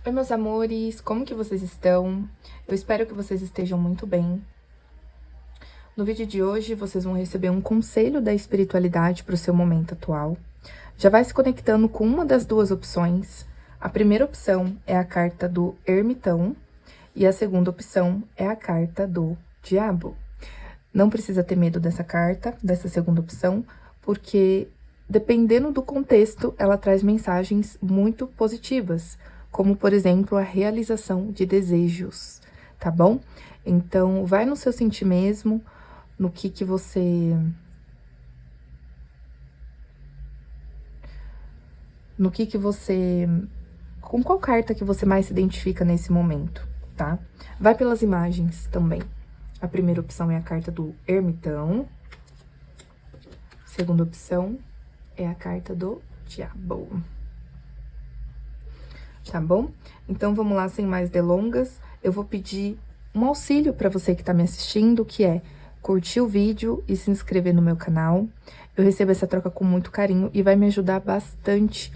Oi, meus amores, como que vocês estão? Eu espero que vocês estejam muito bem. No vídeo de hoje, vocês vão receber um conselho da espiritualidade para o seu momento atual. Já vai se conectando com uma das duas opções. A primeira opção é a carta do Ermitão e a segunda opção é a carta do Diabo. Não precisa ter medo dessa carta, dessa segunda opção, porque dependendo do contexto, ela traz mensagens muito positivas, como, por exemplo, a realização de desejos, tá bom? Então, vai no seu sentir mesmo, no que você... No que você... Com qual carta que você mais se identifica nesse momento, tá? Vai pelas imagens também. A primeira opção é a carta do Ermitão. Segunda opção é a carta do Diabo. Tá bom? Então, vamos lá, sem mais delongas. Eu vou pedir um auxílio para você que tá me assistindo, que é curtir o vídeo e se inscrever no meu canal. Eu recebo essa troca com muito carinho e vai me ajudar bastante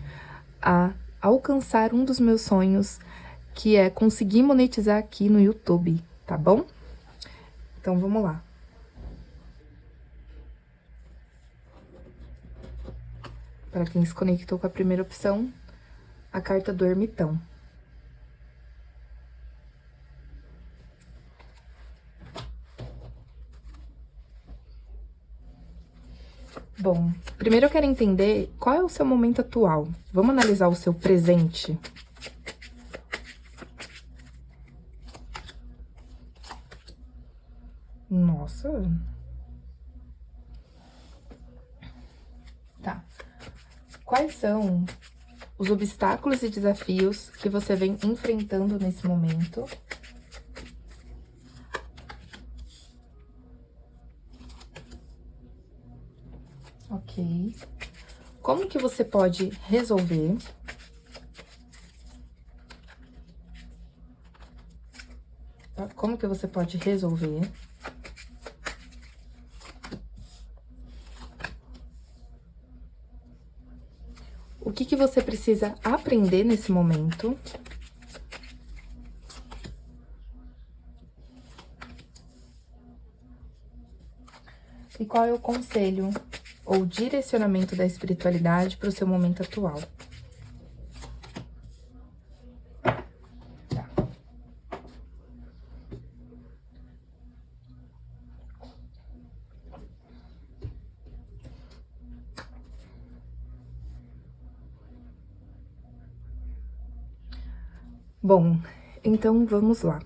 a alcançar um dos meus sonhos, que é conseguir monetizar aqui no YouTube, tá bom? Então, vamos lá. Para quem se conectou com a primeira opção, a carta do Ermitão. Bom, primeiro eu quero entender qual é o seu momento atual. Vamos analisar o seu presente. Nossa. Tá. Quais são os obstáculos e desafios que você vem enfrentando nesse momento? Ok. Como que você pode resolver? Tá? Como que você pode resolver? O que você precisa aprender nesse momento? E qual é o conselho ou direcionamento da espiritualidade para o seu momento atual? Tá. Bom, então vamos lá.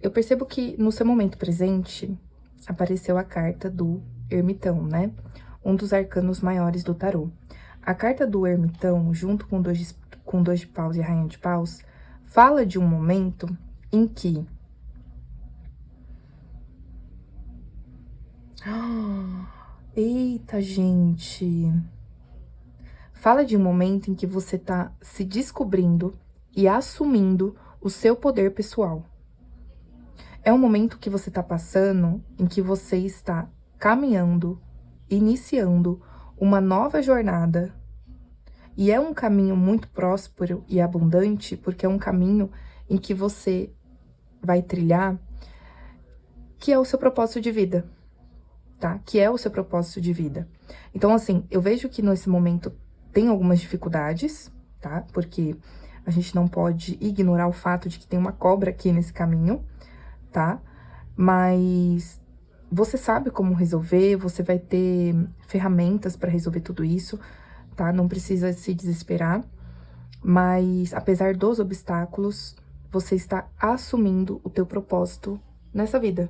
Eu percebo que no seu momento presente apareceu a carta do Ermitão, né? Um dos arcanos maiores do tarô. A carta do Ermitão, junto com dois de paus e a rainha de paus, fala de um momento em que... Eita, gente! Fala de um momento em que você tá se descobrindo e assumindo o seu poder pessoal. É um momento que você tá passando em que você está caminhando, iniciando uma nova jornada. E é um caminho muito próspero e abundante, porque é um caminho em que você vai trilhar, que é o seu propósito de vida, tá? Que é o seu propósito de vida. Então, assim, eu vejo que nesse momento tem algumas dificuldades, tá? Porque a gente não pode ignorar o fato de que tem uma cobra aqui nesse caminho, tá? Mas você sabe como resolver, você vai ter ferramentas para resolver tudo isso, tá? Não precisa se desesperar, mas apesar dos obstáculos, você está assumindo o teu propósito nessa vida.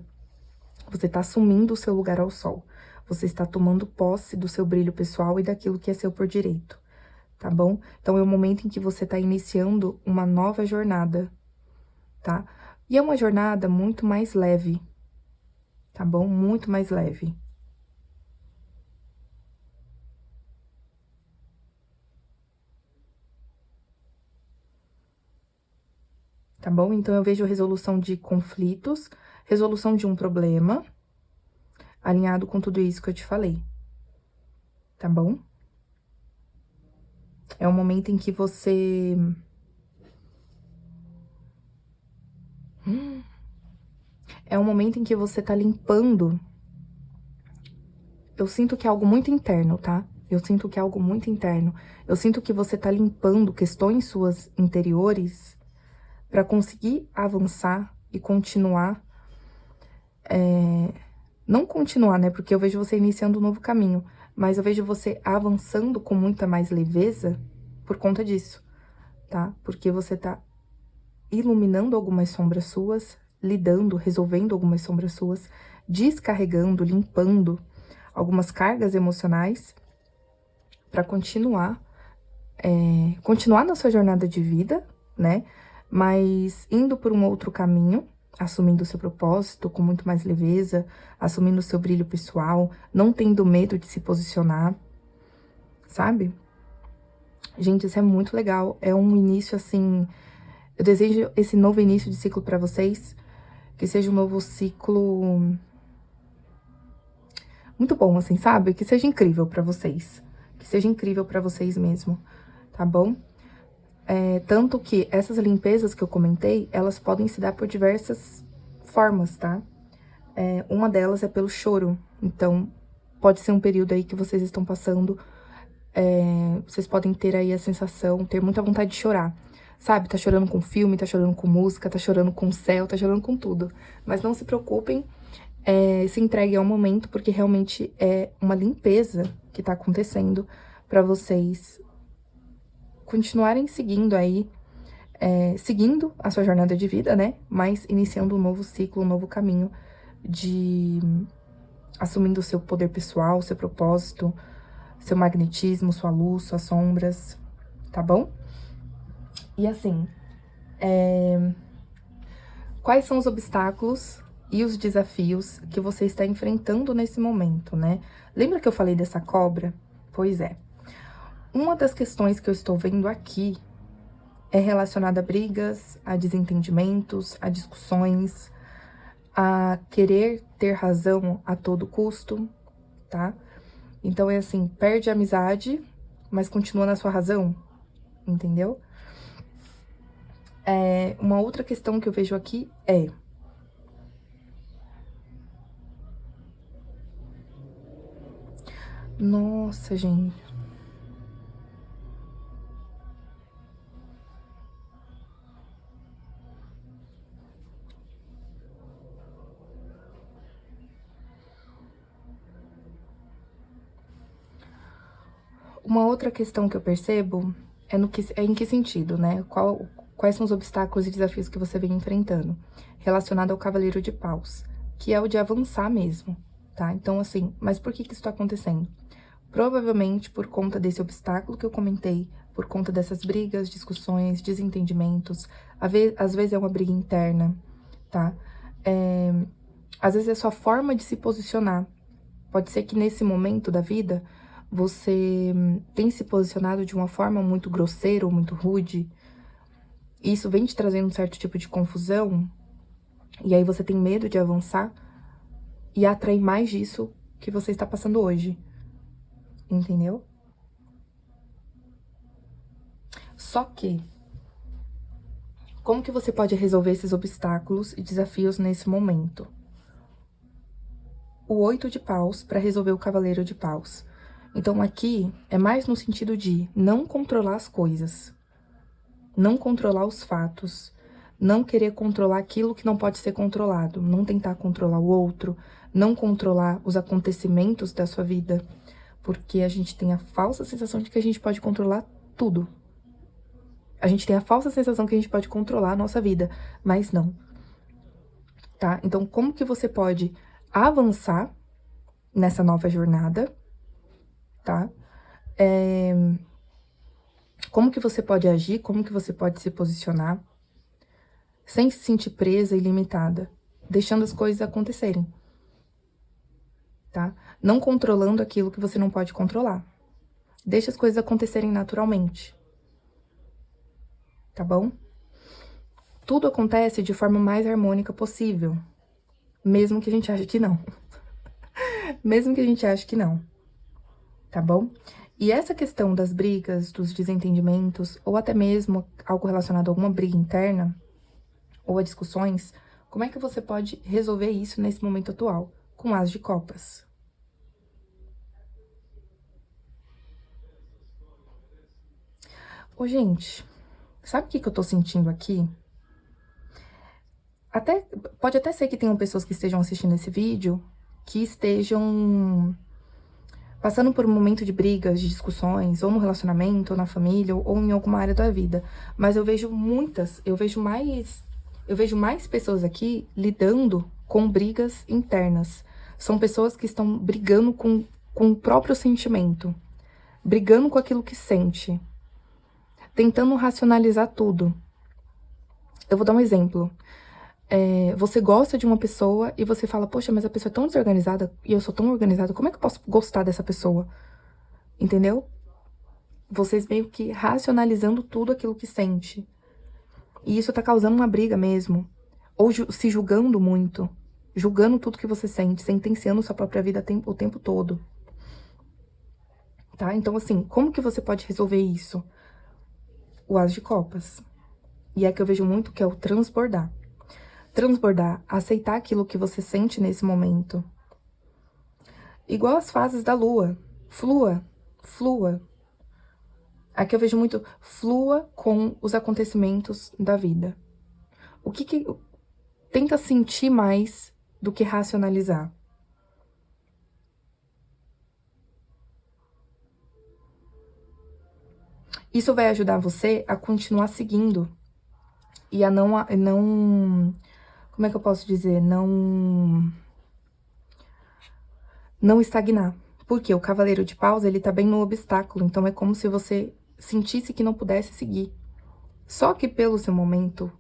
Você está assumindo o seu lugar ao sol. Você está tomando posse do seu brilho pessoal e daquilo que é seu por direito, tá bom? Então, é o momento em que você está iniciando uma nova jornada, tá? E é uma jornada muito mais leve, tá bom? Muito mais leve. Tá bom? Então, eu vejo resolução de conflitos, resolução de um problema, alinhado com tudo isso que eu te falei, tá bom? É um momento em que você É um momento em que você tá limpando. Eu sinto que é algo muito interno, tá? Eu sinto que é algo muito interno. Eu sinto que você tá limpando questões suas interiores pra conseguir avançar e continuar. Não continuar, né? Porque eu vejo você iniciando um novo caminho. Mas eu vejo você avançando com muita mais leveza por conta disso, tá? Porque você tá iluminando algumas sombras suas, lidando, resolvendo algumas sombras suas, descarregando, limpando algumas cargas emocionais para continuar na sua jornada de vida, né? Mas indo por um outro caminho, assumindo o seu propósito com muito mais leveza, assumindo o seu brilho pessoal, não tendo medo de se posicionar, sabe? Gente, isso é muito legal. É um início, assim... Eu desejo esse novo início de ciclo para vocês, que seja um novo ciclo muito bom, assim, sabe? Que seja incrível para vocês. Que seja incrível para vocês mesmo, tá bom? Tanto que essas limpezas que eu comentei, elas podem se dar por diversas formas, tá? Uma delas é pelo choro. Então, pode ser um período aí que vocês estão passando, vocês podem ter aí a sensação, ter muita vontade de chorar. Sabe, tá chorando com filme, tá chorando com música, tá chorando com o céu, tá chorando com tudo. Mas não se preocupem, se entreguem ao momento, porque realmente é uma limpeza que tá acontecendo pra vocês continuarem seguindo aí, seguindo a sua jornada de vida, né? Mas iniciando um novo ciclo, um novo caminho de assumindo o seu poder pessoal, seu propósito, seu magnetismo, sua luz, suas sombras, tá bom? E assim, quais são os obstáculos e os desafios que você está enfrentando nesse momento, né? Lembra que eu falei dessa cobra? Pois é. Uma das questões que eu estou vendo aqui é relacionada a brigas, a desentendimentos, a discussões, a querer ter razão a todo custo, tá? Então é assim, perde a amizade, mas continua na sua razão, entendeu? Uma outra questão que eu vejo aqui é... Nossa, gente. Uma outra questão que eu percebo é em que sentido, né? Quais são os obstáculos e desafios que você vem enfrentando? Relacionado ao Cavaleiro de Paus, que é o de avançar mesmo, tá? Então, assim, mas por que isso tá acontecendo? Provavelmente por conta desse obstáculo que eu comentei, por conta dessas brigas, discussões, desentendimentos, às vezes é uma briga interna, tá? Às vezes é sua forma de se posicionar. Pode ser que nesse momento da vida você tem se posicionado de uma forma muito grosseira ou muito rude, e isso vem te trazendo um certo tipo de confusão, e aí você tem medo de avançar e atrair mais disso que você está passando hoje, entendeu? Só que, como que você pode resolver esses obstáculos e desafios nesse momento? O 8 de paus para resolver o Cavaleiro de Paus. Então, aqui é mais no sentido de não controlar as coisas, não controlar os fatos, não querer controlar aquilo que não pode ser controlado, não tentar controlar o outro, não controlar os acontecimentos da sua vida, porque a gente tem a falsa sensação de que a gente pode controlar tudo. A gente tem a falsa sensação que a gente pode controlar a nossa vida, mas não, tá? Então, como que você pode avançar nessa nova jornada, tá? Como que você pode agir, como que você pode se posicionar sem se sentir presa e limitada, deixando as coisas acontecerem, tá? Não controlando aquilo que você não pode controlar. Deixa as coisas acontecerem naturalmente, tá bom? Tudo acontece de forma mais harmônica possível, mesmo que a gente ache que não. Mesmo que a gente ache que não, tá bom? E essa questão das brigas, dos desentendimentos, ou até mesmo algo relacionado a alguma briga interna, ou a discussões, como é que você pode resolver isso nesse momento atual, com o As de Copas? Ô, gente, sabe o que eu tô sentindo aqui? Pode até ser que tenham pessoas que estejam assistindo esse vídeo que estejam passando por um momento de brigas, de discussões, ou no relacionamento, ou na família, ou em alguma área da vida. Mas eu vejo mais pessoas aqui lidando com brigas internas. São pessoas que estão brigando com o próprio sentimento, brigando com aquilo que sente, tentando racionalizar tudo. Eu vou dar um exemplo. Você gosta de uma pessoa e você fala, poxa, mas a pessoa é tão desorganizada e eu sou tão organizada, como é que eu posso gostar dessa pessoa? Entendeu? Vocês meio que racionalizando tudo aquilo que sente. E isso tá causando uma briga mesmo. Ou se julgando muito. Julgando tudo que você sente, sentenciando sua própria vida o tempo todo. Tá? Então, assim, como que você pode resolver isso? O As de Copas. E é que eu vejo muito que é o transbordar. Transbordar, aceitar aquilo que você sente nesse momento. Igual as fases da lua. Flua, flua. Aqui eu vejo muito flua com os acontecimentos da vida. Tenta sentir mais do que racionalizar. Isso vai ajudar você a continuar seguindo e a não, como é que eu posso dizer? Não estagnar. Porque o Cavaleiro de Paus, ele tá bem no obstáculo, então é como se você sentisse que não pudesse seguir. Só que pelo seu momento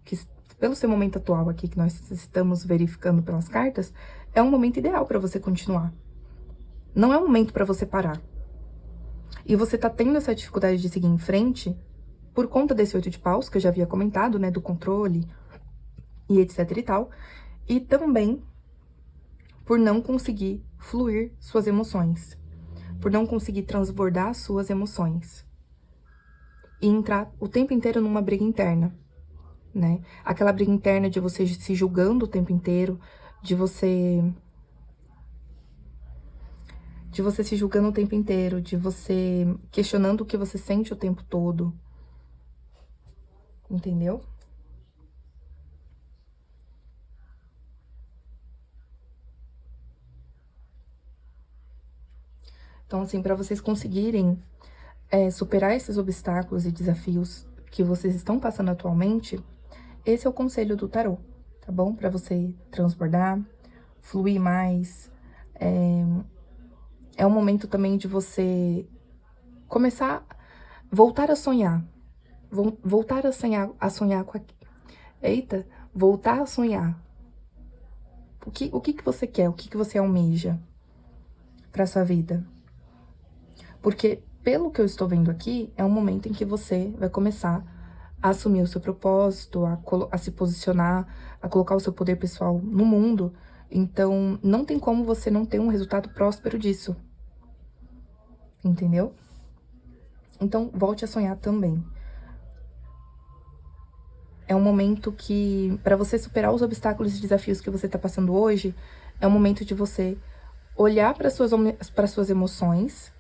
atual aqui, que nós estamos verificando pelas cartas, é um momento ideal para você continuar. Não é um momento para você parar. E você tá tendo essa dificuldade de seguir em frente por conta desse 8 de paus, que eu já havia comentado, né, do controle e etc e tal, e também por não conseguir fluir suas emoções, por não conseguir transbordar suas emoções e entrar o tempo inteiro numa briga interna, né? Aquela briga interna de você se julgando o tempo inteiro, de você se julgando o tempo inteiro, de você questionando o que você sente o tempo todo. Entendeu? Então, assim, para vocês conseguirem superar esses obstáculos e desafios que vocês estão passando atualmente, esse é o conselho do tarô, tá bom? Para você transbordar, fluir mais. É um momento também de você começar, voltar a sonhar. Voltar a sonhar com a... Eita, voltar a sonhar. O que você quer? O que você almeja para sua vida? Porque, pelo que eu estou vendo aqui, é um momento em que você vai começar a assumir o seu propósito, a se posicionar, a colocar o seu poder pessoal no mundo. Então, não tem como você não ter um resultado próspero disso. Entendeu? Então, volte a sonhar também. É um momento que, para você superar os obstáculos e desafios que você está passando hoje, é um momento de você olhar para suas emoções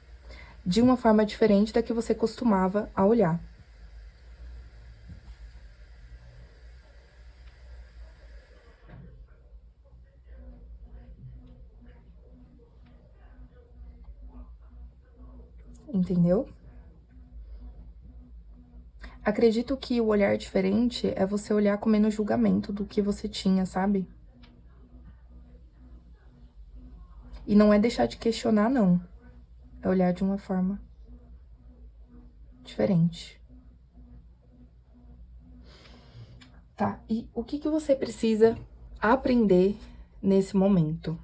de uma forma diferente da que você costumava a olhar. Entendeu? Acredito que o olhar diferente é você olhar com menos julgamento do que você tinha, sabe? E não é deixar de questionar, não. É olhar de uma forma diferente. Tá, e o que você precisa aprender nesse momento?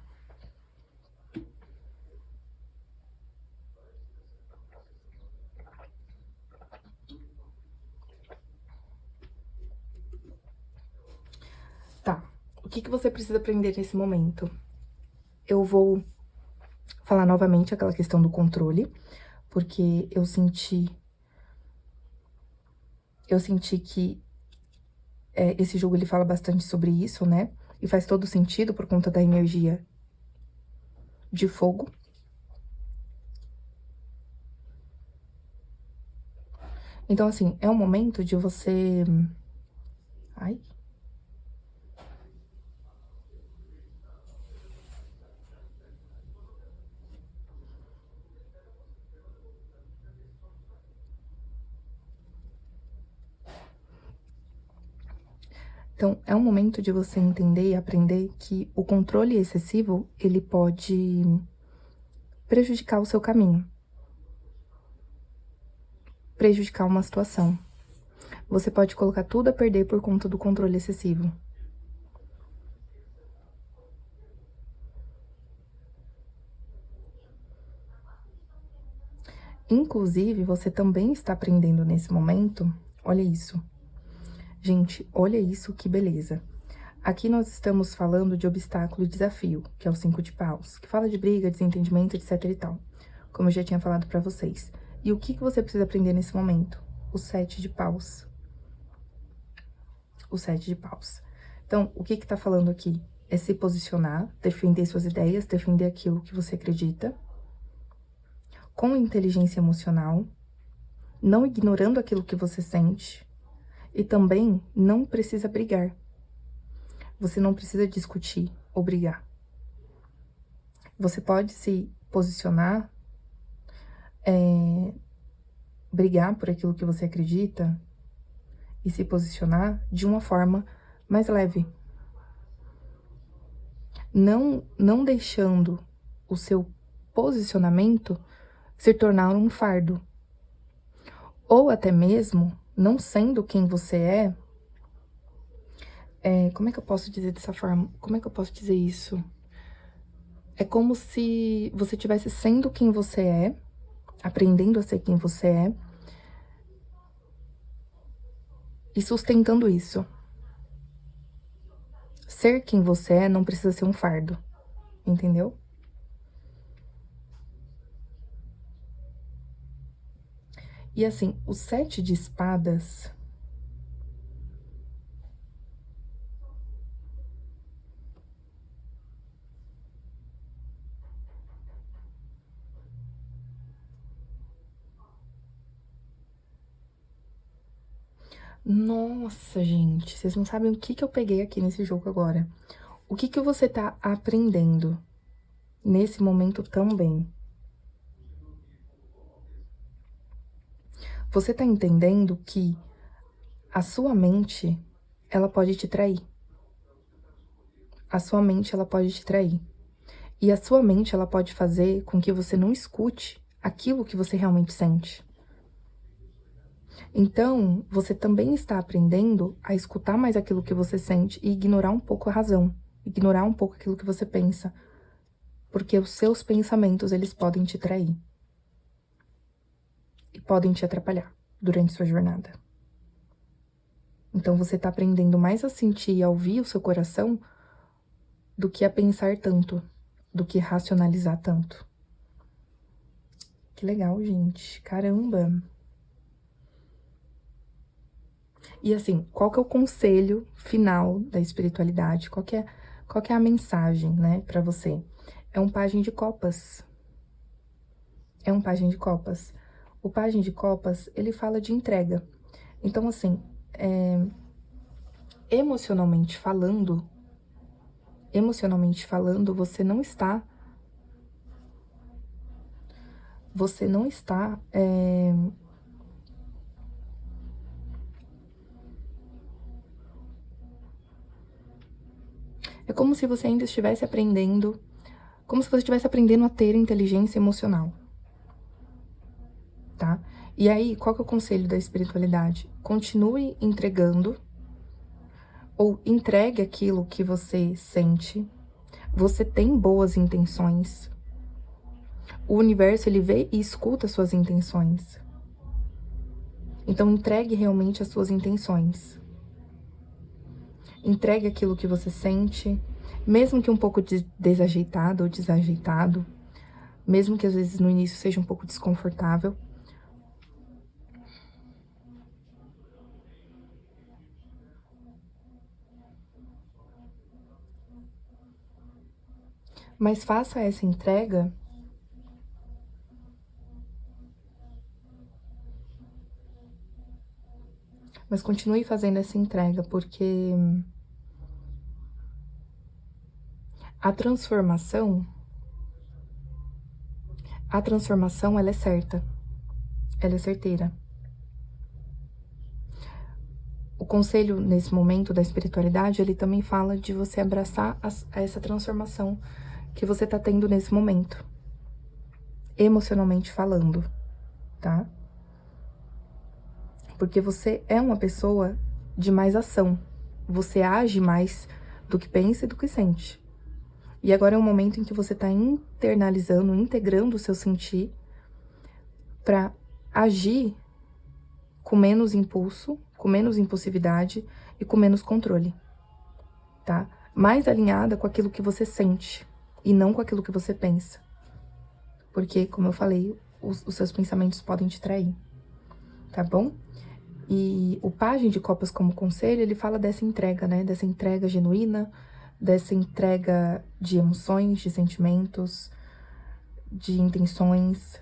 Tá, o que você precisa aprender nesse momento? Eu vou falar novamente aquela questão do controle, porque eu senti que esse jogo ele fala bastante sobre isso, né? E faz todo sentido por conta da energia de fogo. Então, assim, é um momento de você... Ai... Então, é um momento de você entender e aprender que o controle excessivo, ele pode prejudicar o seu caminho. Prejudicar uma situação. Você pode colocar tudo a perder por conta do controle excessivo. Inclusive, você também está aprendendo nesse momento, olha isso. Gente, olha isso, que beleza. Aqui nós estamos falando de obstáculo e desafio, que é o 5 de paus, que fala de briga, desentendimento, etc e tal, como eu já tinha falado pra vocês. E o que você precisa aprender nesse momento? O 7 de paus. O 7 de paus. Então, o que tá falando aqui? É se posicionar, defender suas ideias, defender aquilo que você acredita, com inteligência emocional, não ignorando aquilo que você sente, e também não precisa brigar. Você não precisa discutir ou brigar. Você pode se posicionar, brigar por aquilo que você acredita e se posicionar de uma forma mais leve. Não deixando o seu posicionamento se tornar um fardo. Ou até mesmo, não sendo quem você como é que eu posso dizer dessa forma? Como é que eu posso dizer isso? É como se você estivesse sendo quem você é, aprendendo a ser quem você é, e sustentando isso. Ser quem você é não precisa ser um fardo, entendeu? E assim, o 7 de espadas... Nossa, gente, vocês não sabem o que eu peguei aqui nesse jogo agora. O que você tá aprendendo nesse momento também? Você tá entendendo que a sua mente, ela pode te trair. A sua mente, ela pode te trair. E a sua mente, ela pode fazer com que você não escute aquilo que você realmente sente. Então, você também está aprendendo a escutar mais aquilo que você sente e ignorar um pouco a razão. Ignorar um pouco aquilo que você pensa. Porque os seus pensamentos, eles podem te trair. E podem te atrapalhar durante sua jornada. Então, você está aprendendo mais a sentir e a ouvir o seu coração do que a pensar tanto, do que racionalizar tanto. Que legal, gente. Caramba! E assim, qual que é o conselho final da espiritualidade? Qual que é a mensagem, né, pra você? É um pajem de copas. É um pajem de copas. O pajem de copas, ele fala de entrega. Então, assim, emocionalmente falando, você não está... É como se você ainda estivesse aprendendo, como se você estivesse aprendendo a ter inteligência emocional, tá? E aí, qual que é o conselho da espiritualidade? Continue entregando, ou entregue aquilo que você sente. Você tem boas intenções. O universo, ele vê e escuta suas intenções. Então, entregue realmente as suas intenções. Entregue aquilo que você sente, mesmo que um pouco desajeitado ou desajeitado, mesmo que às vezes no início seja um pouco desconfortável. Mas faça essa entrega mas continue fazendo essa entrega, porque a transformação, ela é certa, ela é certeira. O conselho, nesse momento da espiritualidade, ele também fala de você abraçar essa transformação que você tá tendo nesse momento, emocionalmente falando, tá? Porque você é uma pessoa de mais ação, você age mais do que pensa e do que sente. E agora é um momento em que você tá internalizando, integrando o seu sentir pra agir com menos impulso, com menos impulsividade e com menos controle, tá? Mais alinhada com aquilo que você sente e não com aquilo que você pensa. Porque, como eu falei, os seus pensamentos podem te trair, tá bom? E o Pajem de Copas como conselho, ele fala dessa entrega, né? Dessa entrega genuína, dessa entrega de emoções, de sentimentos, de intenções,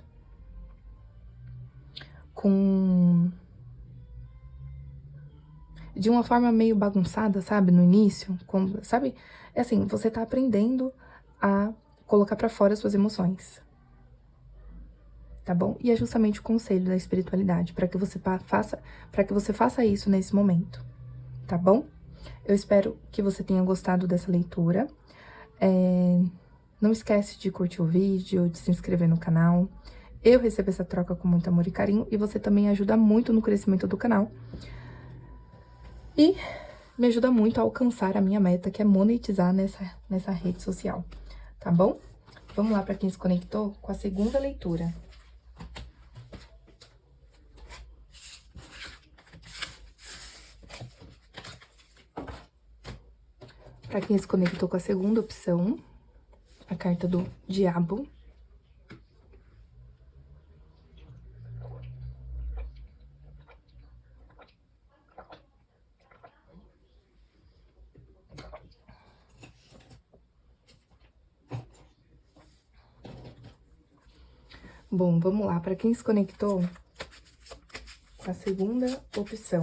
de uma forma meio bagunçada, sabe? No início, como, sabe? É assim, você tá aprendendo a colocar pra fora as suas emoções, tá bom? E é justamente o conselho da espiritualidade, para que você faça isso nesse momento, tá bom? Eu espero que você tenha gostado dessa leitura. Não esquece de curtir o vídeo, de se inscrever no canal. Eu recebo essa troca com muito amor e carinho e você também ajuda muito no crescimento do canal. E me ajuda muito a alcançar a minha meta, que é monetizar nessa rede social, tá bom? Vamos lá para quem se conectou com a segunda leitura. Para quem se conectou com a segunda opção, a carta do Diabo. Bom, vamos lá. Para quem se conectou com a segunda opção.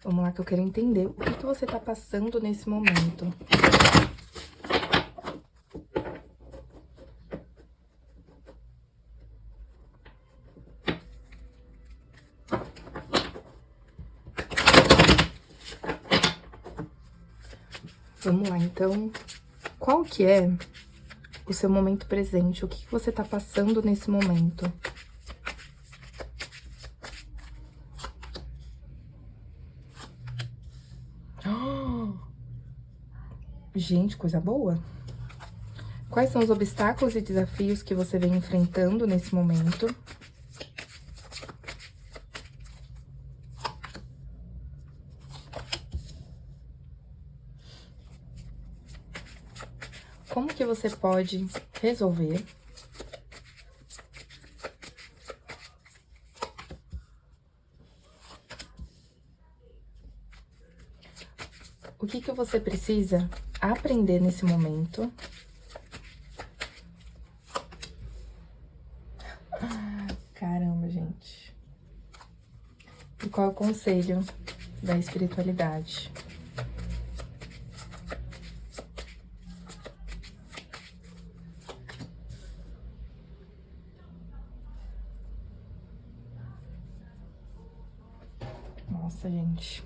Vamos lá que eu quero entender o que você tá passando nesse momento. Vamos lá, então, qual que é o seu momento presente? O que você tá passando nesse momento? Gente, coisa boa. Quais são os obstáculos e desafios que você vem enfrentando nesse momento? Como que você pode resolver? O que que você precisa aprender nesse momento? Caramba, gente. E qual é o conselho da espiritualidade? Nossa, gente.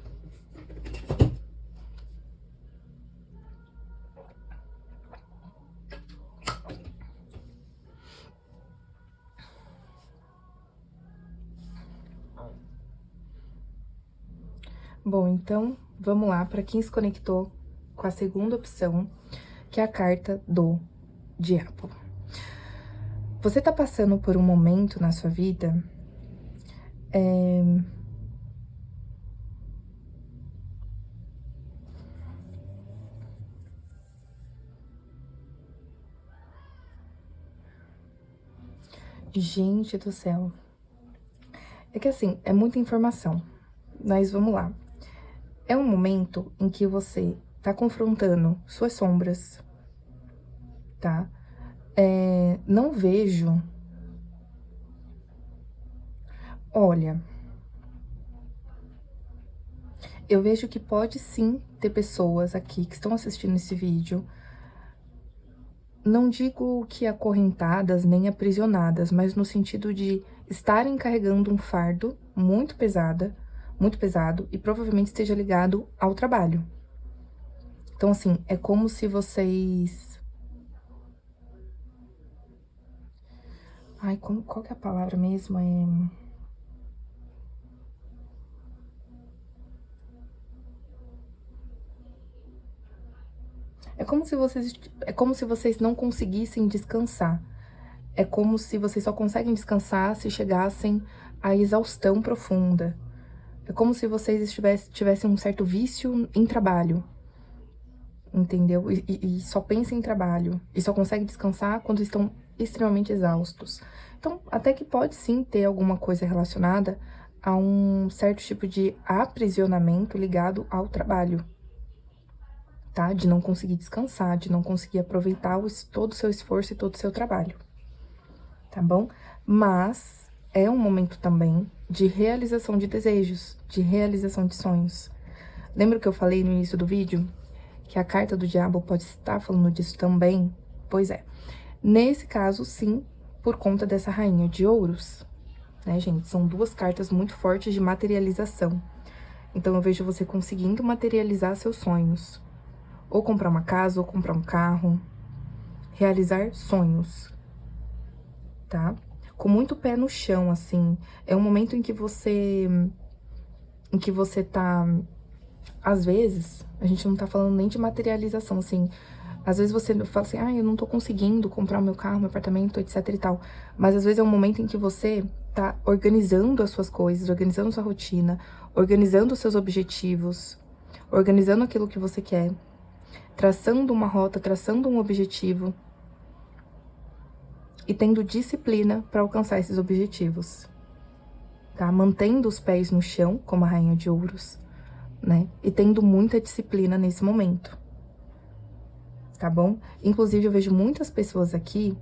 Bom, então, vamos lá para quem se conectou com a segunda opção, que é a carta do Diabo. Você tá passando por um momento na sua vida Gente do céu. É que assim, é muita informação, mas vamos lá. É um momento em que você tá confrontando suas sombras, tá? Não vejo... Olha, eu vejo que pode sim ter pessoas aqui que estão assistindo esse vídeo, não digo que acorrentadas nem aprisionadas, mas no sentido de estarem carregando um fardo muito pesado, e provavelmente esteja ligado ao trabalho. Então, assim, é como se vocês... Ai, qual que é a palavra mesmo? É como se vocês não conseguissem descansar. É como se vocês só conseguem descansar se chegassem à exaustão profunda. É como se vocês tivessem um certo vício em trabalho, entendeu? E só pensam em trabalho. E só conseguem descansar quando estão extremamente exaustos. Então, até que pode sim ter alguma coisa relacionada a um certo tipo de aprisionamento ligado ao trabalho, tá? De não conseguir descansar, de não conseguir aproveitar todo o seu esforço e todo o seu trabalho, tá bom? Mas é um momento também de realização de desejos, de realização de sonhos. Lembra que eu falei no início do vídeo que a carta do diabo pode estar falando disso também? Pois é. Nesse caso, sim, por conta dessa rainha de ouros, né, gente? São duas cartas muito fortes de materialização. Então, eu vejo você conseguindo materializar seus sonhos. Ou comprar uma casa, ou comprar um carro. Realizar sonhos, tá? Com muito pé no chão, assim. É um momento em que você... tá... Às vezes, a gente não tá falando nem de materialização, assim... Às vezes você fala assim, ah, eu não tô conseguindo comprar o meu carro, meu apartamento, etc e tal. Mas às vezes é um momento em que você tá organizando as suas coisas, organizando sua rotina, organizando os seus objetivos, organizando aquilo que você quer, traçando uma rota, traçando um objetivo e tendo disciplina para alcançar esses objetivos, tá? Mantendo os pés no chão, como a rainha de ouros, né? E tendo muita disciplina nesse momento, tá bom? Inclusive, eu vejo muitas pessoas aqui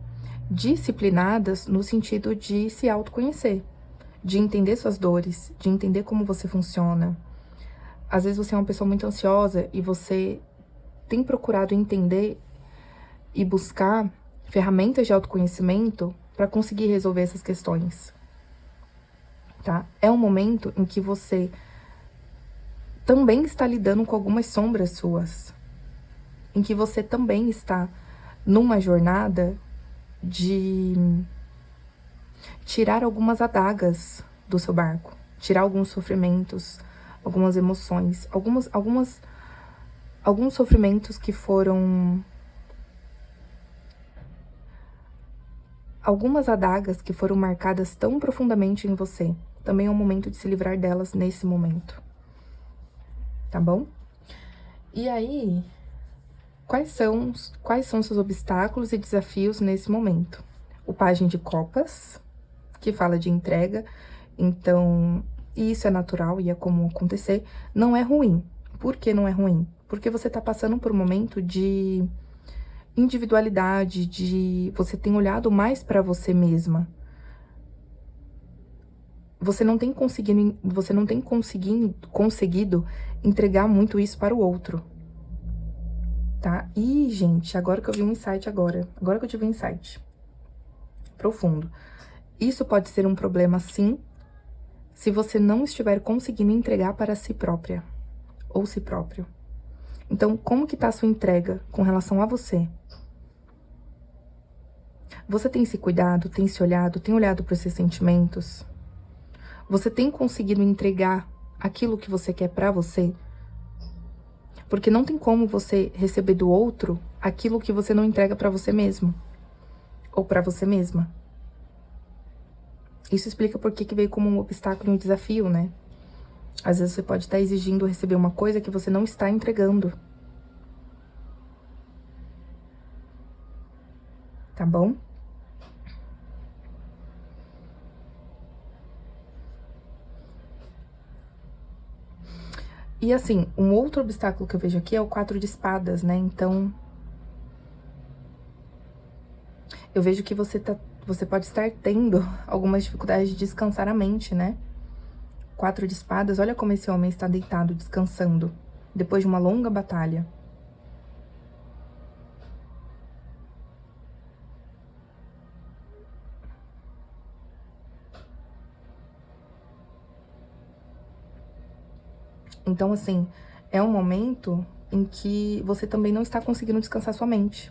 disciplinadas no sentido de se autoconhecer, de entender suas dores, de entender como você funciona. Às vezes você é uma pessoa muito ansiosa e você tem procurado entender e buscar ferramentas de autoconhecimento para conseguir resolver essas questões, tá? É um momento em que você também está lidando com algumas sombras suas, em que você também está numa jornada de tirar algumas adagas do seu barco, tirar alguns sofrimentos, algumas emoções, alguns sofrimentos que foram... Algumas adagas que foram marcadas tão profundamente em você. Também é um momento de se livrar delas nesse momento, tá bom? E aí, quais são seus obstáculos e desafios nesse momento? O Pajem de Copas, que fala de entrega, então, isso é natural e é comum acontecer, não é ruim. Por que não é ruim? Porque você tá passando por um momento de individualidade, você tem olhado mais para você mesma. Você não tem conseguido entregar muito isso para o outro, tá? E, gente, agora que eu vi um insight agora que eu tive um insight profundo. Isso pode ser um problema, sim, se você não estiver conseguindo entregar para si própria ou si próprio. Então, como que tá a sua entrega com relação a você? Você tem se cuidado, tem se olhado, tem olhado para os seus sentimentos? Você tem conseguido entregar aquilo que você quer pra você? Porque não tem como você receber do outro aquilo que você não entrega pra você mesmo. Ou pra você mesma. Isso explica por que veio como um obstáculo e um desafio, né? Às vezes você pode estar exigindo receber uma coisa que você não está entregando. Tá bom? E assim, um outro obstáculo que eu vejo aqui é o 4 de espadas, né? Então, eu vejo que você pode estar tendo algumas dificuldades de descansar a mente, né? 4 de espadas, olha como esse homem está deitado, descansando, depois de uma longa batalha. Então, assim, é um momento em que você também não está conseguindo descansar sua mente.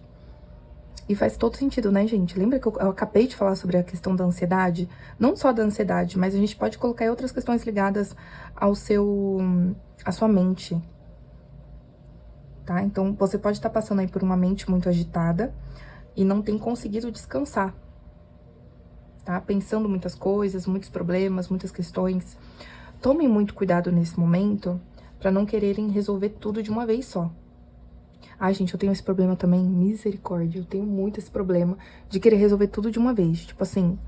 E faz todo sentido, né, gente? Lembra que eu acabei de falar sobre a questão da ansiedade? Não só da ansiedade, mas a gente pode colocar outras questões ligadas à sua mente, tá? Então, você pode estar passando aí por uma mente muito agitada e não tem conseguido descansar, tá? Pensando muitas coisas, muitos problemas, muitas questões. Tomem muito cuidado nesse momento para não quererem resolver tudo de uma vez só. Ai, gente, eu tenho esse problema também, misericórdia. Eu tenho muito esse problema de querer resolver tudo de uma vez. Tipo assim,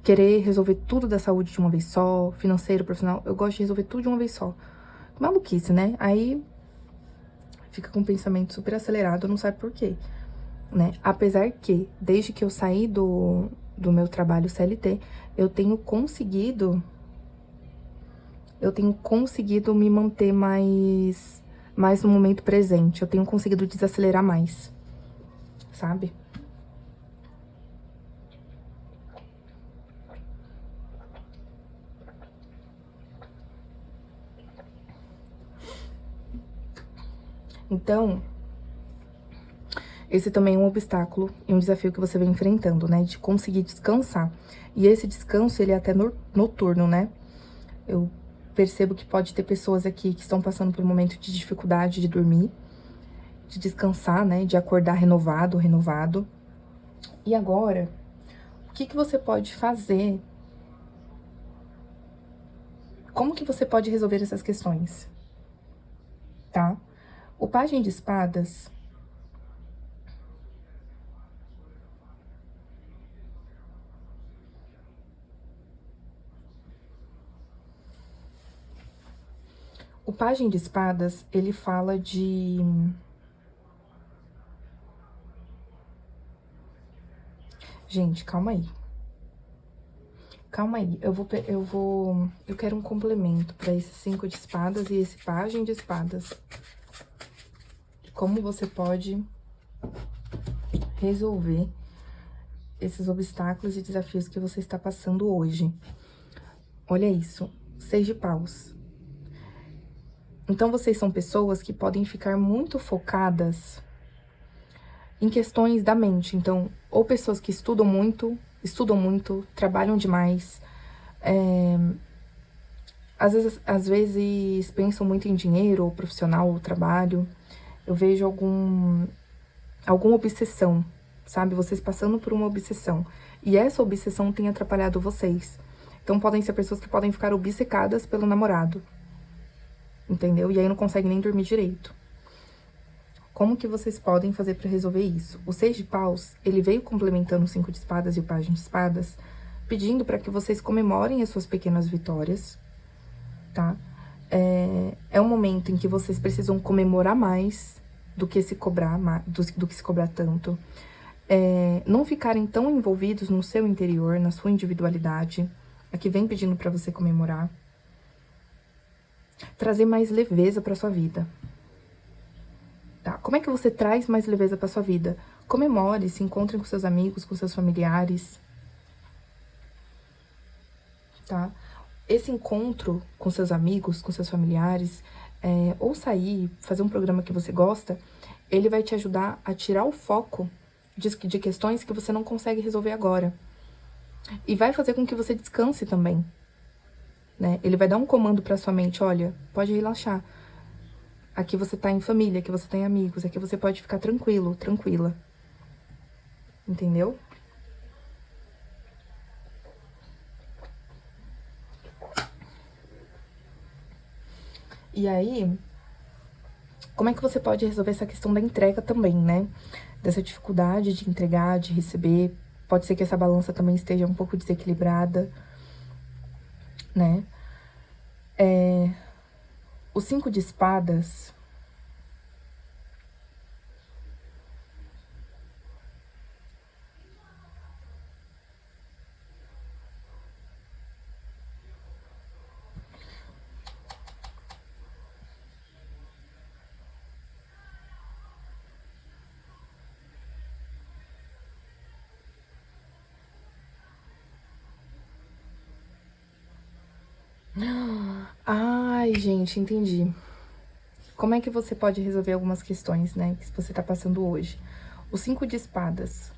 querer resolver tudo da saúde de uma vez só, financeiro, profissional. Eu gosto de resolver tudo de uma vez só. Maluquice, né? Aí fica com um pensamento super acelerado, não sabe por quê, né? Apesar que, desde que eu saí do meu trabalho CLT, eu tenho conseguido me manter mais no momento presente. Eu tenho conseguido desacelerar mais, sabe? Então, esse também é um obstáculo e um desafio que você vem enfrentando, né? De conseguir descansar. E esse descanso, ele é até noturno, né? Eu percebo que pode ter pessoas aqui que estão passando por um momento de dificuldade de dormir, de descansar, né? De acordar renovado. E agora, o que você pode fazer? Como que você pode resolver essas questões? Tá? O Pajem de Espadas, ele fala de... Gente, calma aí. Calma aí, eu quero um complemento para esse 5 de espadas e esse Pajem de Espadas. Como você pode resolver esses obstáculos e desafios que você está passando hoje. Olha isso, 6 de paus. Então, vocês são pessoas que podem ficar muito focadas em questões da mente. Então, ou pessoas que estudam muito, trabalham demais, às vezes pensam muito em dinheiro, ou profissional, ou trabalho. Eu vejo alguma obsessão, sabe? Vocês passando por uma obsessão. E essa obsessão tem atrapalhado vocês. Então, podem ser pessoas que podem ficar obcecadas pelo namorado. Entendeu? E aí não conseguem nem dormir direito. Como que vocês podem fazer para resolver isso? O 6 de paus, ele veio complementando o 5 de espadas e o Pajem de espadas, pedindo para que vocês comemorem as suas pequenas vitórias, tá? É um momento em que vocês precisam comemorar mais do que se cobrar, do que se cobrar tanto. Não ficarem tão envolvidos no seu interior, na sua individualidade. Aqui vem pedindo para você comemorar. Trazer mais leveza para sua vida. Tá? Como é que você traz mais leveza para sua vida? Comemore, se encontrem com seus amigos, com seus familiares. Tá? Esse encontro com seus amigos, com seus familiares, ou sair, fazer um programa que você gosta, ele vai te ajudar a tirar o foco de questões que você não consegue resolver agora. E vai fazer com que você descanse também. Né? Ele vai dar um comando para sua mente, olha, pode relaxar. Aqui você tá em família, aqui você tá em amigos, aqui você pode ficar tranquilo, tranquila. Entendeu? E aí, como é que você pode resolver essa questão da entrega também, né? Dessa dificuldade de entregar, de receber. Pode ser que essa balança também esteja um pouco desequilibrada, né? O 5 de espadas... Ai, gente, entendi. Como é que você pode resolver algumas questões, né, que você tá passando hoje? O 5 de espadas.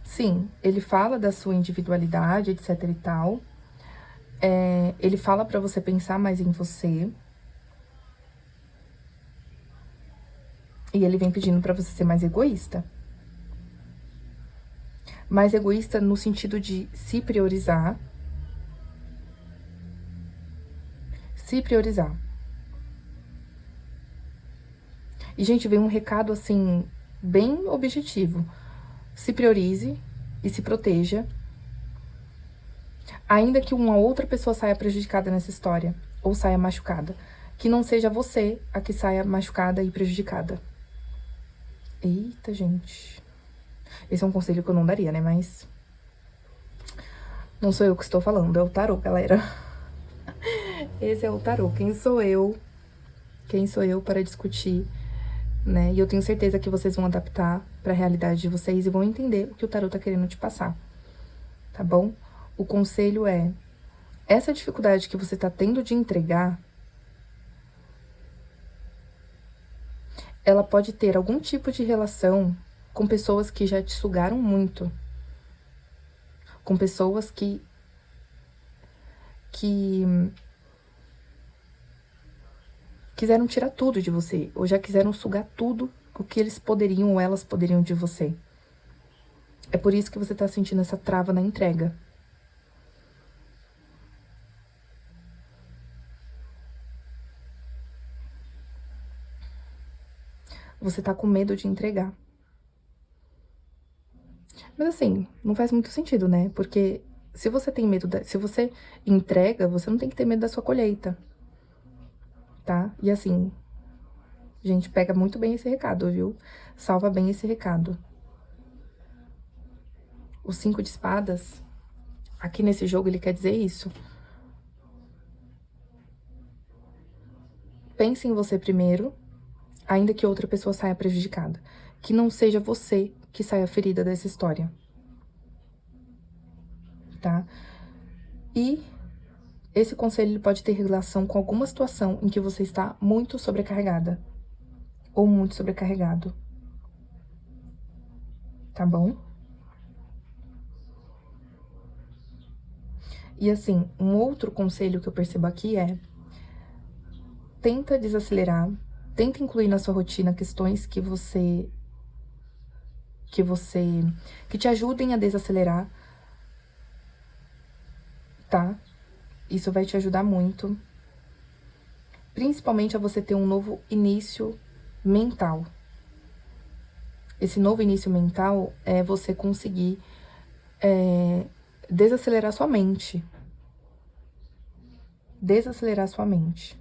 Sim, ele fala da sua individualidade, etc e tal. Ele fala pra você pensar mais em você. E ele vem pedindo pra você ser mais egoísta. Mais egoísta no sentido de se priorizar. Se priorizar. E, gente, vem um recado, assim, bem objetivo. Se priorize e se proteja. Ainda que uma outra pessoa saia prejudicada nessa história, ou saia machucada. Que não seja você a que saia machucada e prejudicada. Eita, gente. Esse é um conselho que eu não daria, né? Mas... não sou eu que estou falando, é o tarô, galera. Esse é o tarô. Quem sou eu? Quem sou eu para discutir, né? E eu tenho certeza que vocês vão adaptar para a realidade de vocês e vão entender o que o tarô tá querendo te passar. Tá bom? O conselho é... essa dificuldade que você tá tendo de entregar... ela pode ter algum tipo de relação com pessoas que já te sugaram muito. Com pessoas que quiseram tirar tudo de você, ou já quiseram sugar tudo o que eles poderiam ou elas poderiam de você. É por isso que você tá sentindo essa trava na entrega. Você tá com medo de entregar. Mas assim, não faz muito sentido, né? Porque se você tem medo, se você entrega, você não tem que ter medo da sua colheita, tá? E assim, gente, pega muito bem esse recado, viu? Salva bem esse recado. O 5 de espadas, aqui nesse jogo, ele quer dizer isso. Pense em você primeiro, ainda que outra pessoa saia prejudicada. Que não seja você que saia ferida dessa história. Tá? E esse conselho ele pode ter relação com alguma situação em que você está muito sobrecarregada. Ou muito sobrecarregado. Tá bom? E assim, um outro conselho que eu percebo aqui é... tenta desacelerar, tenta incluir na sua rotina questões que te ajudem a desacelerar, tá? Isso vai te ajudar muito. Principalmente a você ter um novo início mental. Esse novo início mental é você conseguir desacelerar sua mente. Desacelerar sua mente.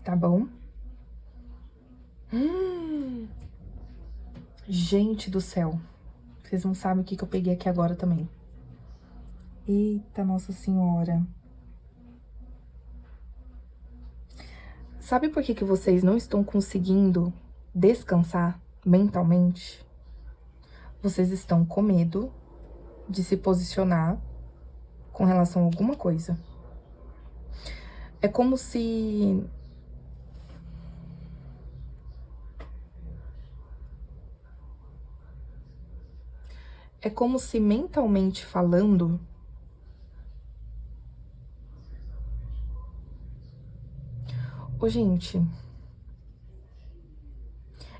Tá bom? Gente do céu. Vocês não sabem o que eu peguei aqui agora também. Eita, Nossa Senhora. Sabe por que vocês não estão conseguindo descansar mentalmente? Vocês estão com medo de se posicionar com relação a alguma coisa. É como se... é como se mentalmente falando... Ô, gente...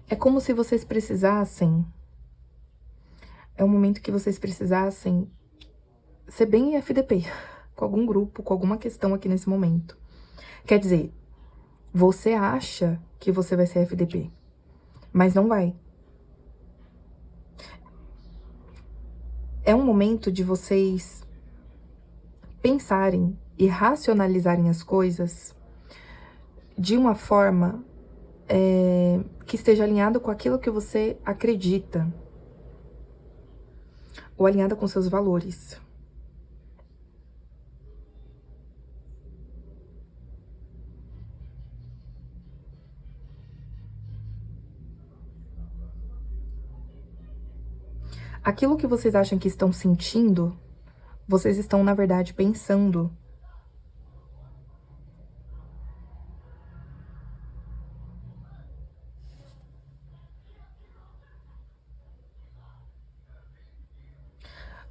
é como se vocês precisassem... é um momento que vocês precisassem ser bem FDP, com algum grupo, com alguma questão aqui nesse momento. Quer dizer, você acha que você vai ser FDP, mas não vai. É um momento de vocês pensarem e racionalizarem as coisas de uma forma que esteja alinhada com aquilo que você acredita, ou alinhada com seus valores. Aquilo que vocês acham que estão sentindo, vocês estão, na verdade, pensando.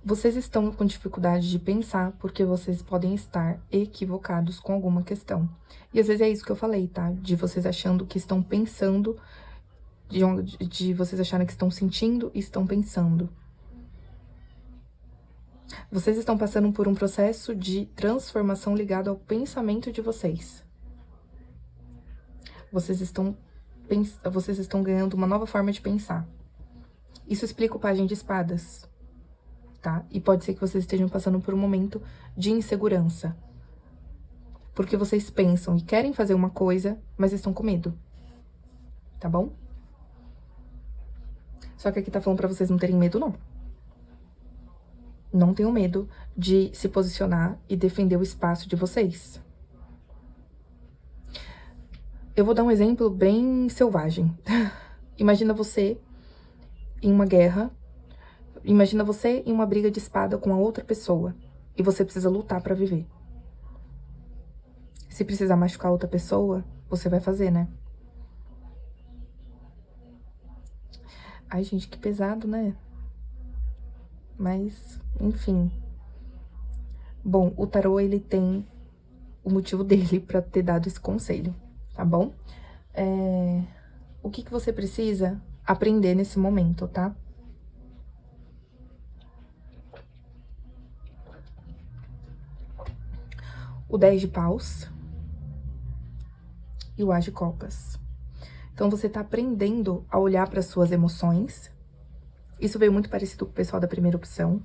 Vocês estão com dificuldade de pensar porque vocês podem estar equivocados com alguma questão. E às vezes é isso que eu falei, tá? De vocês achando que estão pensando, de vocês acharem que estão sentindo e estão pensando. Vocês estão passando por um processo de transformação ligado ao pensamento de vocês. Vocês estão ganhando uma nova forma de pensar. Isso explica o Pajem de Espadas, tá? E pode ser que vocês estejam passando por um momento de insegurança. Porque vocês pensam e querem fazer uma coisa, mas estão com medo. Tá bom? Só que aqui tá falando pra vocês não terem medo, não. Não tenham medo de se posicionar e defender o espaço de vocês. Eu vou dar um exemplo bem selvagem. Imagina você em uma guerra. Imagina você em uma briga de espada com a outra pessoa. E você precisa lutar pra viver. Se precisar machucar outra pessoa, você vai fazer, né? Ai, gente, que pesado, né? Mas, enfim. Bom, o tarô, ele tem o motivo dele pra ter dado esse conselho, tá bom? O que você precisa aprender nesse momento, tá? O 10 de paus e o As de copas. Então, você tá aprendendo a olhar para suas emoções. Isso veio muito parecido com o pessoal da primeira opção,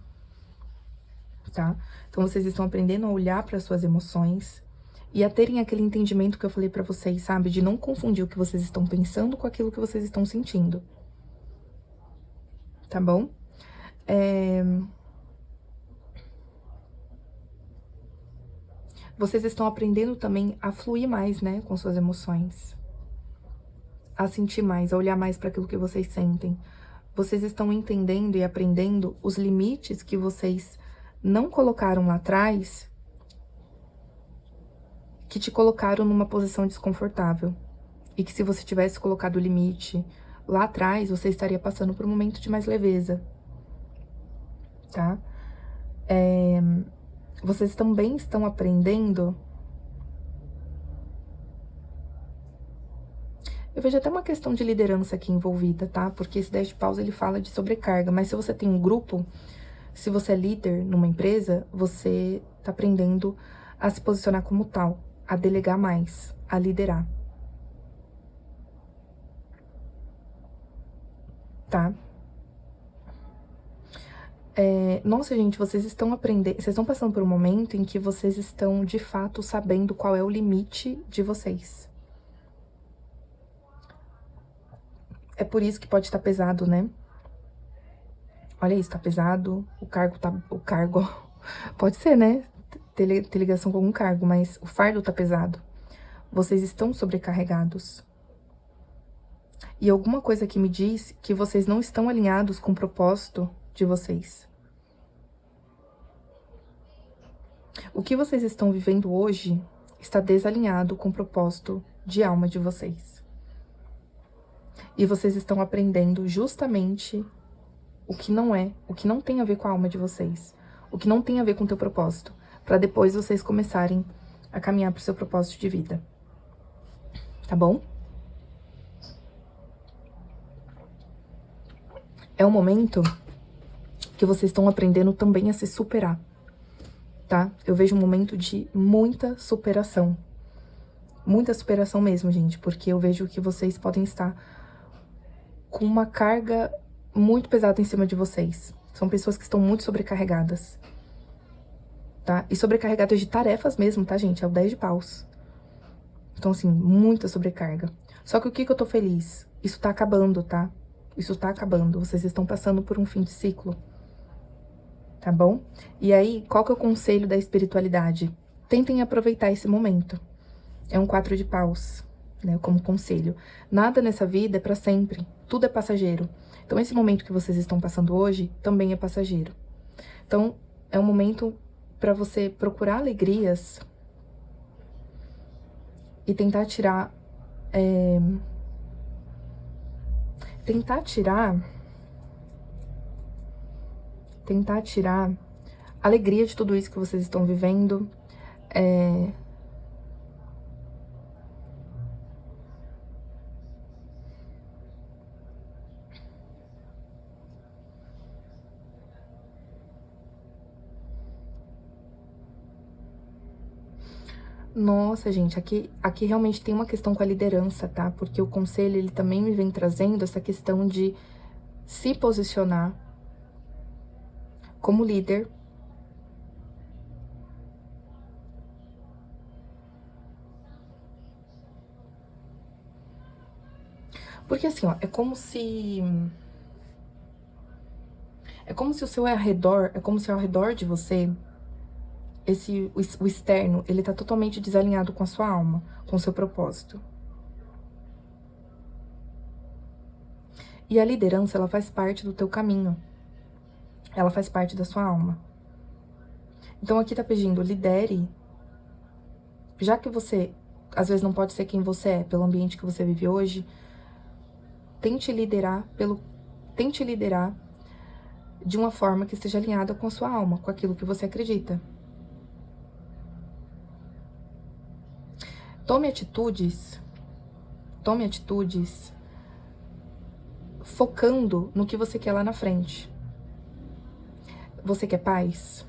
tá? Então, vocês estão aprendendo a olhar para suas emoções e a terem aquele entendimento que eu falei pra vocês, sabe? De não confundir o que vocês estão pensando com aquilo que vocês estão sentindo. Tá bom? Vocês estão aprendendo também a fluir mais, né? Com suas emoções. A sentir mais, a olhar mais para aquilo que vocês sentem. Vocês estão entendendo e aprendendo os limites que vocês não colocaram lá atrás, que te colocaram numa posição desconfortável. E que se você tivesse colocado o limite lá atrás, você estaria passando por um momento de mais leveza. Tá? Vocês também estão aprendendo. Eu vejo até uma questão de liderança aqui envolvida, tá? Porque esse 10 de paus, ele fala de sobrecarga. Mas se você tem um grupo, se você é líder numa empresa, você tá aprendendo a se posicionar como tal, a delegar mais, a liderar. Tá? Nossa, gente, vocês estão aprendendo, vocês estão passando por um momento em que vocês estão, de fato, sabendo qual é o limite de vocês. É por isso que pode estar pesado, né? Olha isso, tá pesado, o cargo, pode ser, né? Ter ligação com algum cargo, mas o fardo tá pesado. Vocês estão sobrecarregados. E alguma coisa aqui me diz que vocês não estão alinhados com o propósito de vocês. O que vocês estão vivendo hoje está desalinhado com o propósito de alma de vocês. E vocês estão aprendendo justamente o que não tem a ver com a alma de vocês, o que não tem a ver com o teu propósito, para depois vocês começarem a caminhar pro seu propósito de vida. Tá bom? É um momento que vocês estão aprendendo também a se superar, tá? Eu vejo um momento de muita superação. Muita superação mesmo, gente, porque eu vejo que vocês podem estar com uma carga muito pesada em cima de vocês. São pessoas que estão muito sobrecarregadas. tá? E sobrecarregada de tarefas mesmo, tá, gente? É o 10 de paus. Então, assim, muita sobrecarga. Só que o que que eu tô feliz? Isso tá acabando, tá? Isso tá acabando. Vocês estão passando por um fim de ciclo. Tá bom? E aí, qual que é o conselho da espiritualidade? Tentem aproveitar esse momento. É um 4 de paus, né? Como conselho. Nada nessa vida é pra sempre. Tudo é passageiro. Então, esse momento que vocês estão passando hoje também é passageiro. Então, é um momento pra você procurar alegrias e tentar tirar... Tentar tirar alegria de tudo isso que vocês estão vivendo. Nossa, gente, aqui realmente tem uma questão com a liderança, tá? Porque o conselho, ele também me vem trazendo essa questão de se posicionar como líder. Porque assim, ó, é como se o seu arredor, é como se ao redor de você, o externo, ele tá totalmente desalinhado com a sua alma, com o seu propósito. E a liderança, ela faz parte do teu caminho. Ela faz parte da sua alma. Então aqui tá pedindo, lidere. Já que você, às vezes, não pode ser quem você é, pelo ambiente que você vive hoje, tente liderar de uma forma que esteja alinhada com a sua alma, com aquilo que você acredita. Tome atitudes focando no que você quer lá na frente. Você quer paz?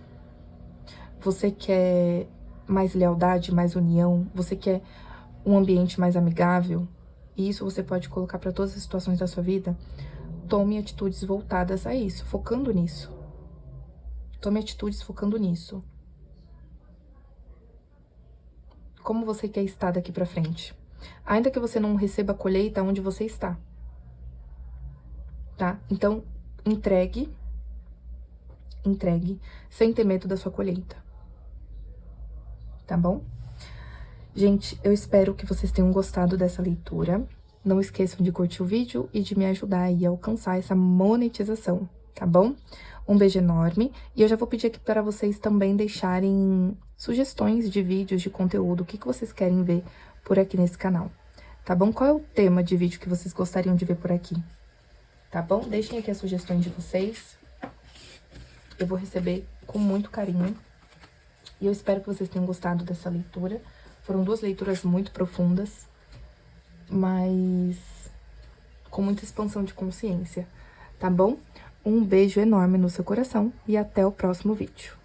Você quer mais lealdade, mais união? Você quer um ambiente mais amigável? E isso você pode colocar para todas as situações da sua vida. Tome atitudes voltadas a isso, focando nisso. Tome atitudes focando nisso. Como você quer estar daqui pra frente? Ainda que você não receba a colheita onde você está. Tá? Então, entregue, sem ter medo da sua colheita. Tá bom? Gente, eu espero que vocês tenham gostado dessa leitura. Não esqueçam de curtir o vídeo e de me ajudar aí a alcançar essa monetização, tá bom? Um beijo enorme. E eu já vou pedir aqui para vocês também deixarem sugestões de vídeos, de conteúdo, o que vocês querem ver por aqui nesse canal, tá bom? Qual é o tema de vídeo que vocês gostariam de ver por aqui? Tá bom? Deixem aqui as sugestões de vocês. Eu vou receber com muito carinho. E eu espero que vocês tenham gostado dessa leitura. Foram 2 leituras muito profundas, mas com muita expansão de consciência, tá bom? Um beijo enorme no seu coração e até o próximo vídeo.